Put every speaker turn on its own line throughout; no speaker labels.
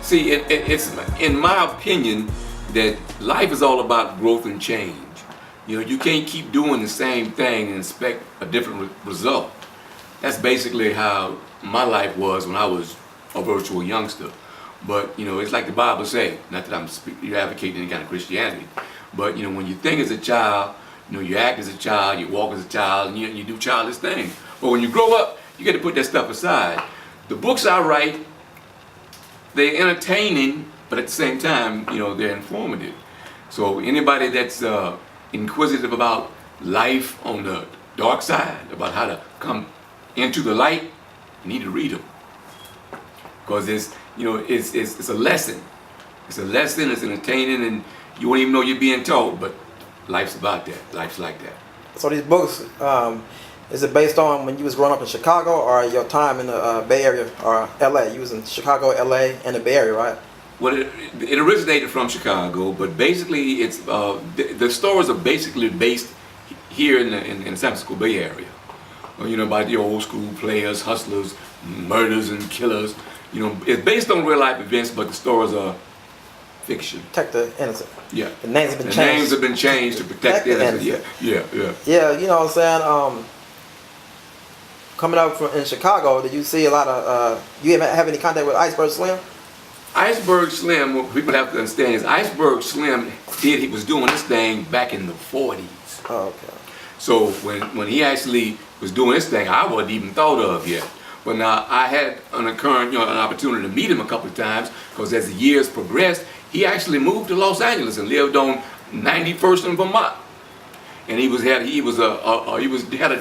See, it's in my opinion that life is all about growth and change. You know, you can't keep doing the same thing and expect a different result. That's basically how my life was when I was a virtual youngster. But, you know, it's like the Bible say, not that I'm advocating any kind of Christianity, but, you know, when you think as a child, you know, you act as a child, you walk as a child, and you do childish things. But when you grow up, you got to put that stuff aside. The books I write, they're entertaining, but at the same time, you know, they're informative. So anybody that's inquisitive about life on the dark side, about how to come into the light, you need to read them. Because it's, you know, it's a lesson. It's a lesson, it's entertaining, and you won't even know you're being told, but life's about that. Life's like that.
So these books, is it based on when you was growing up in Chicago or your time in the Bay Area or LA? You was in Chicago, LA, and the Bay Area, right?
Well, it originated from Chicago, but basically it's the stories are basically based here in the San Francisco Bay Area. You know, by the old school players, hustlers, murders, and killers. You know, it's based on real life events, but the stories are fiction.
Protect the innocent.
Yeah.
The names have been changed.
The names have been changed to protect the innocent. Yeah.
Yeah, you know what I'm saying? Coming up in Chicago, did you see a lot of, you have any contact with Iceberg Slim?
Iceberg Slim, what people have to understand is Iceberg Slim he was doing this thing back in the 40s.
Oh, okay.
So when he actually was doing this thing, I wasn't even thought of yet. But now I had an opportunity to meet him a couple of times, because as the years progressed, he actually moved to Los Angeles and lived on 91st and Vermont. And he got a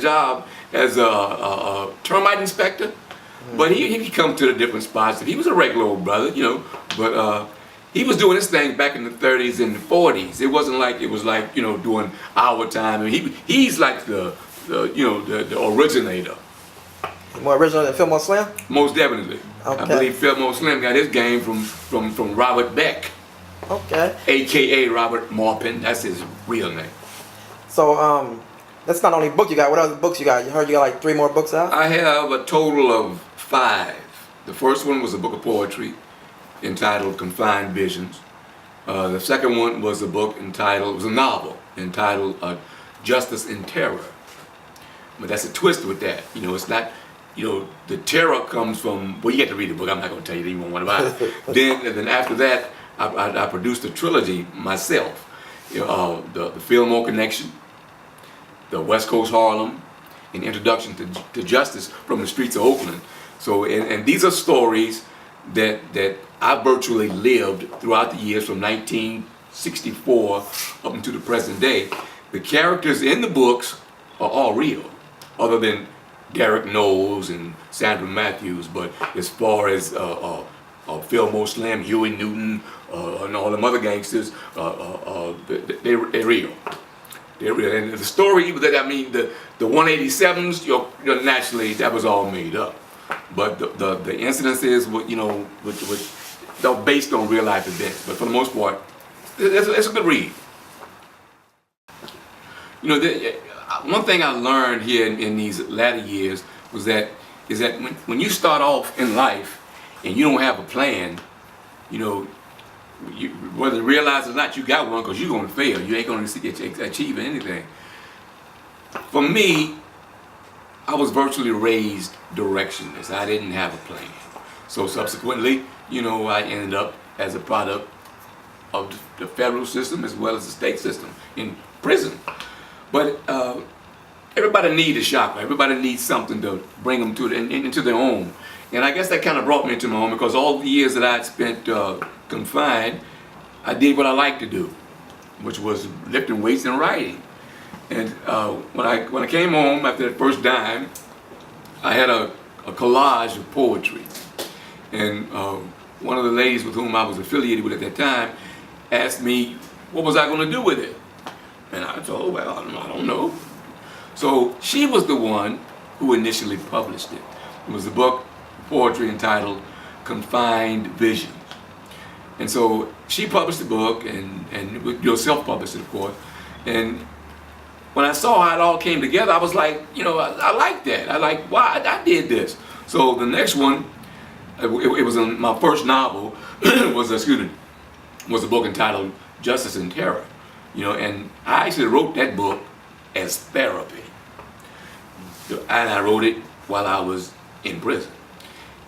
job as a termite inspector. But he come to the different spots. He was a regular old brother, you know. But he was doing this thing back in the 30s and the 40s. It wasn't like it was like, you know, doing our time. I mean, he's like the originator.
More original than Fillmore Slim?
Most definitely.
Okay.
I believe Fillmore Slim got his game from Robert Beck.
Okay.
AKA Robert Marpin. That's his real name.
So that's not only book you got. What other books you got? You heard you got like 3 more books out?
I have a total of 5. The first one was a book of poetry entitled Confined Visions. The second one was a novel entitled Justice in Terror. But that's a twist with that. You know, it's not, you know, the terror comes from, well, you have to read the book. I'm not going to tell you even one about it. then after that, I produced a trilogy myself. You know, the Fillmore Connection, the West Coast Harlem, an introduction to justice from the streets of Oakland. So, and these are stories that I virtually lived throughout the years from 1964 up until the present day. The characters in the books are all real, other than Derek Knowles and Sandra Matthews. But as far as Fillmore Slim, Huey Newton, and all them other gangsters, they're real. They're real. And the story, the 187s, you're naturally, that was all made up. But the incidences, they're based on real life events. But for the most part, it's a good read. You know, one thing I learned here in these latter years is that when you start off in life and you don't have a plan, you know, whether you realize it or not, you got one, because you're going to fail. You ain't going to achieve anything. For me, I was virtually raised directionless. I didn't have a plan. So subsequently, you know, I ended up as a product of the federal system as well as the state system in prison. But everybody needs a shocker. Everybody needs something to bring them into their home. And I guess that kind of brought me into my home, because all the years that I had spent confined, I did what I like to do, which was lifting weights and writing. And when I came home after that first dime, I had a collage of poetry. And one of the ladies with whom I was affiliated with at that time asked me, what was I going to do with it? And I told her, well, I don't know. So she was the one who initially published it. It was a book of poetry entitled Confined Visions. And so she published the book, and you self-published it, of course. And when I saw how it all came together, I was like, you know, I like that. I like, why I did this. So the next one, it was my first novel was was a book entitled Justice and Terror, and I actually wrote that book as therapy, and I wrote it while I was in prison,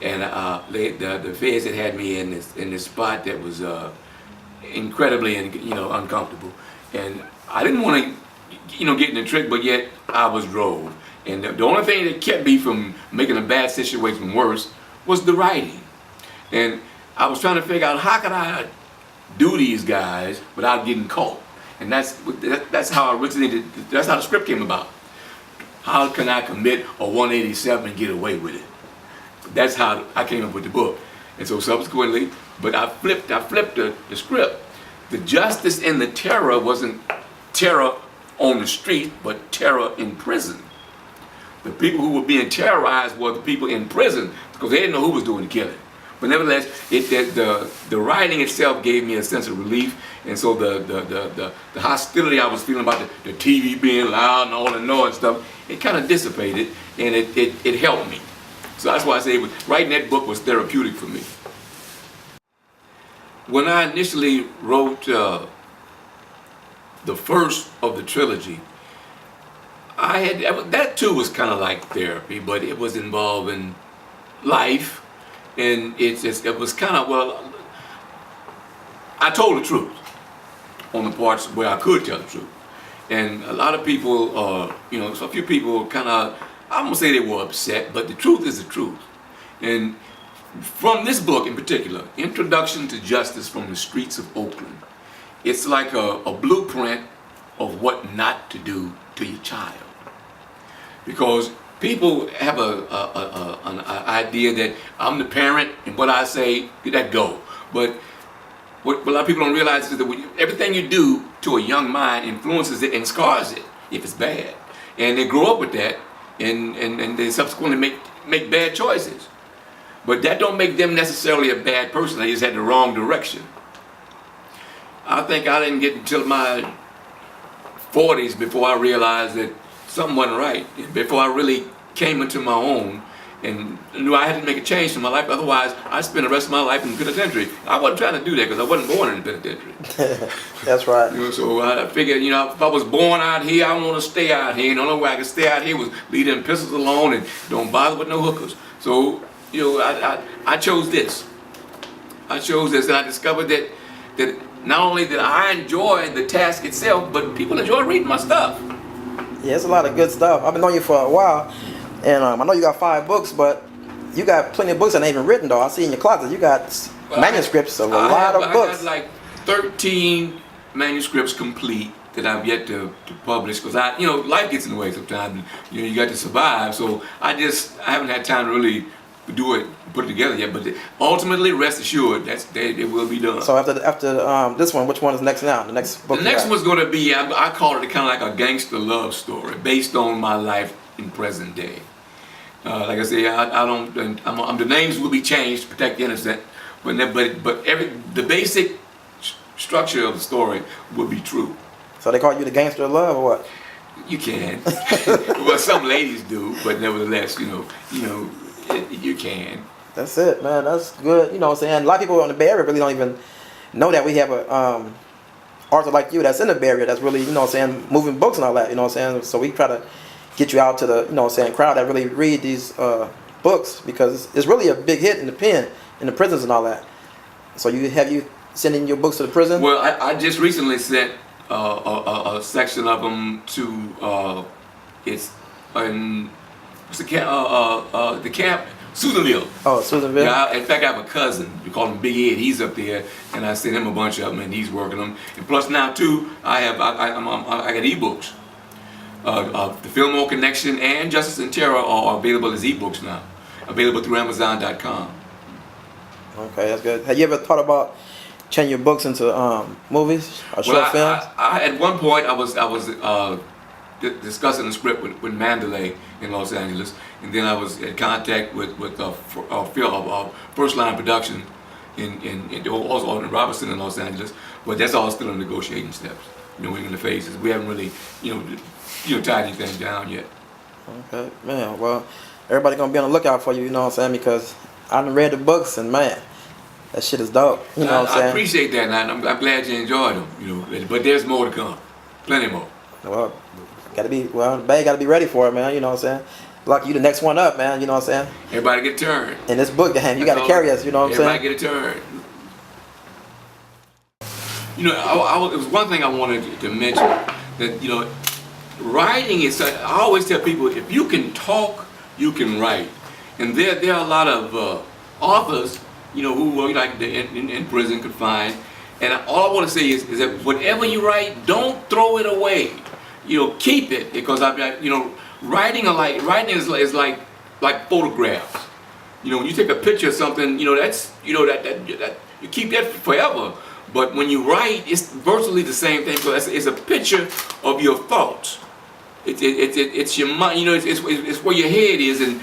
and the feds had me in this spot that was incredibly uncomfortable, and I didn't want to get in the trick, but yet I was drove, and the only thing that kept me from making a bad situation worse was the writing, and I was trying to figure out how could I do these guys without getting caught, and that's how I originated. That's how the script came about. How can I commit a 187 and get away with it? That's how I came up with the book. And so subsequently, but I flipped the script. The justice and the terror wasn't terror on the street, but terror in prison. The people who were being terrorized were the people in prison because they didn't know who was doing the killing. But nevertheless, the writing itself gave me a sense of relief, and so the hostility I was feeling about the TV being loud and all the noise and stuff, it kind of dissipated, and it helped me. So that's why I say writing that book was therapeutic for me. When I initially wrote the first of the trilogy, that too was kind of like therapy, but it was involving life. And it was kind of, I told the truth on the parts where I could tell the truth. And a lot of people, so a few people kind of, I'm going to say they were upset, but the truth is the truth. And from this book in particular, Introduction to Justice from the Streets of Oakland, it's like a blueprint of what not to do to your child. Because people have an idea that I'm the parent and what I say, that go. But what a lot of people don't realize is that everything you do to a young mind influences it and scars it if it's bad. And they grow up with that and they subsequently make bad choices. But that don't make them necessarily a bad person. They just had the wrong direction. I think I didn't get until my 40s before I realized that something wasn't right, before I really came into my own and knew I had to make a change in my life. Otherwise, I'd spend the rest of my life in the penitentiary. I wasn't trying to do that because I wasn't born in the penitentiary.
That's right.
So I figured, if I was born out here, I want to stay out here. And the only way I could stay out here was leave them pistols alone and don't bother with no hookers. So, I chose this. I chose this, and I discovered that not only did I enjoy the task itself, but people enjoy reading my stuff.
Yeah, it's a lot of good stuff. I've been knowing you for a while, and I know you got 5 books, but you got plenty of books that ain't even written, though. I see in your closet you got manuscripts of a lot of books.
I got like 13 manuscripts complete that I've yet to publish because life gets in the way sometimes. You got to survive, so I haven't had time to really do it, put it together yet. But ultimately, rest assured, it will be done.
So after this one, which one is next now? The next book.
The next one's going to be, I call it kind of like a gangster love story based on my life in present day. Like I say, the names will be changed to protect the innocent, but the basic structure of the story will be true.
So they call you the gangster of love, or what?
You can. Well, some ladies do, but nevertheless, you can.
That's it, man. That's good. You know what I'm saying? A lot of people in the Bay Area really don't even know that we have a author like you that's in the Bay Area that's really, moving books and all that, So we try to get you out to the, crowd that really read these books because it's really a big hit in the pen, in the prisons and all that. So have you sending your books to the prison?
Well, I just recently sent a section of them to the camp, Susanville.
Oh, Susanville.
Yeah, in fact, I have a cousin. We call him Big Ed. He's up there, and I sent him a bunch of them, and he's working them. And plus now too, I got ebooks. The Fillmore Connection and Justice and Terror are available as ebooks now, available through Amazon.com.
Okay, that's good. Have you ever thought about changing your books into movies or short films?
At one point, I was discussing the script with Mandalay in Los Angeles, and then I was in contact with First Line Production also in Robertson in Los Angeles, but that's all still in negotiating steps. We're in the phases. We haven't really, tied anything down yet.
Okay, man. Well, everybody gonna be on the lookout for you. You know what I'm saying? Because I done read the books, and man, that shit is dope. You know what I'm
I
saying?
appreciate that, and I'm glad you enjoyed them. You know, but there's more to come, plenty more.
Well, the bag gotta be ready for it, man. You know what I'm saying? Like you, the next one up, man. You know what I'm saying?
Everybody get a turn.
In this book game, you gotta carry us. You know what I'm saying?
Everybody get a turn. You know, it was one thing I wanted to mention that, you know, writing is. I always tell people, if you can talk, you can write. And there are a lot of authors, you know, who were like in prison, confined. And all I want to say is that whatever you write, don't throw it away. You know, keep it, because you know, writing is like photographs. You know, when you take a picture of something, you know, that's, you know, that you keep that forever. But when you write, it's virtually the same thing. So it's a picture of your thoughts. It's your mind. You know, it's where your head is, and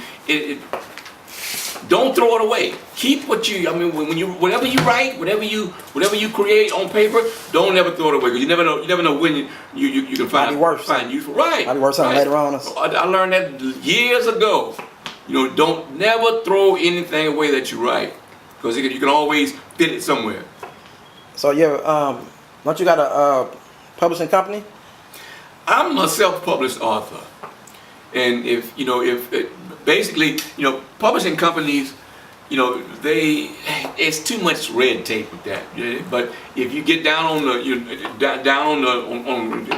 don't throw it away. Keep what you. I mean, whatever you write, whatever you create on paper, don't ever throw it away, because you never know when you can find useful. Right.
Might be worth something later on.
I learned that years ago. You know, don't never throw anything away that you write, because you can always fit it somewhere.
So yeah, don't you got a publishing company?
I'm a self-published author, and basically, you know, publishing companies, you know, it's too much red tape with that. Yeah? But if you get down on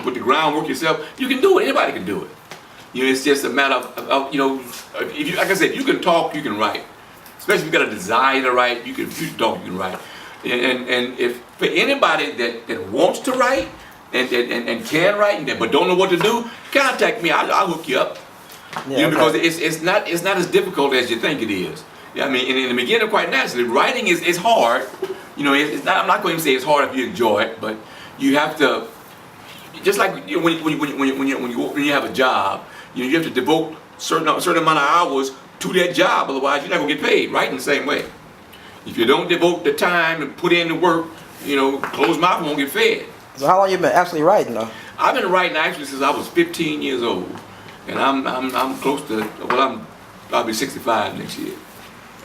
put the groundwork yourself, you can do it. Anybody can do it. You know, it's just a matter of you know, if you, like I said, if you can talk, you can write. Especially if you got a desire to write, you can talk, you can write. And if for anybody that wants to write and can write but don't know what to do, contact me. I'll hook you up. Yeah, you know, because it's not as difficult as you think it is. Yeah, I mean, in the beginning, quite naturally, writing is hard. You know, it's not. I'm not going to say it's hard if you enjoy it, but you have to. Just like, you know, when you have a job, you know, you have to devote certain amount of hours to that job. Otherwise, you're not going to get paid. Writing the same way. If you don't devote the time and put in the work, you know, closed mouth won't get fed.
So how long you been actually writing though?
I've been writing actually since I was 15 years old, and I'm close to, well, I'll be 65 next year.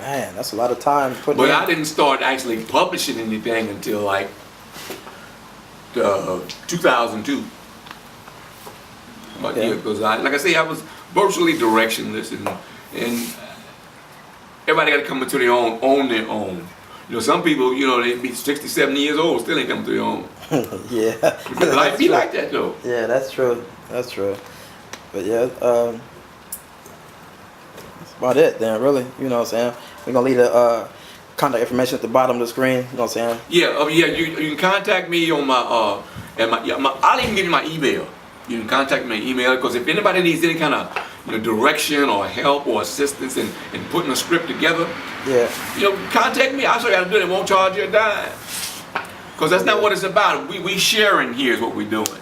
Man, that's a lot of time putting
But
in.
I didn't start actually publishing anything until like 2002. But yeah, because like I say, I was virtually directionless, and everybody got to come into their own their own. You know, some people, you know, they be 60, 70 years old, still ain't coming to their own.
Yeah.
Life be like that though.
Yeah, that's true. That's true. But yeah, that's about it then, really. You know what I'm saying? We're going to leave the contact information at the bottom of the screen. You know what I'm saying? Yeah,
you can contact me on my, I'll even give you my email. You can contact me on email, because if anybody needs any kind of, you know, direction or help or assistance in putting a script together,
yeah,
you know, contact me. I'll show you how to do it. It won't charge you a dime, because that's not what it's about. We sharing here is what we're doing.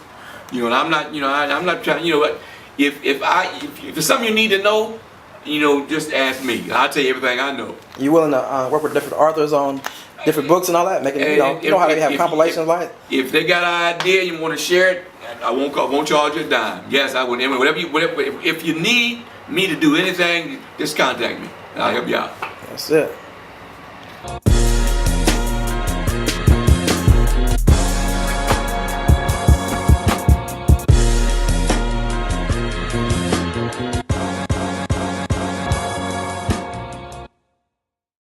You know, and I'm not, you know, I'm not trying. You know what? If it's something you need to know, you know, just ask me. I'll tell you everything I know.
You willing to work with different authors on different books and all that? Making, you know how they have compilations like?
If they got an idea, you want to share it, I won't charge you a dime. Yes, I would. If you need me to do anything, just contact me, and I'll help you out.
That's it.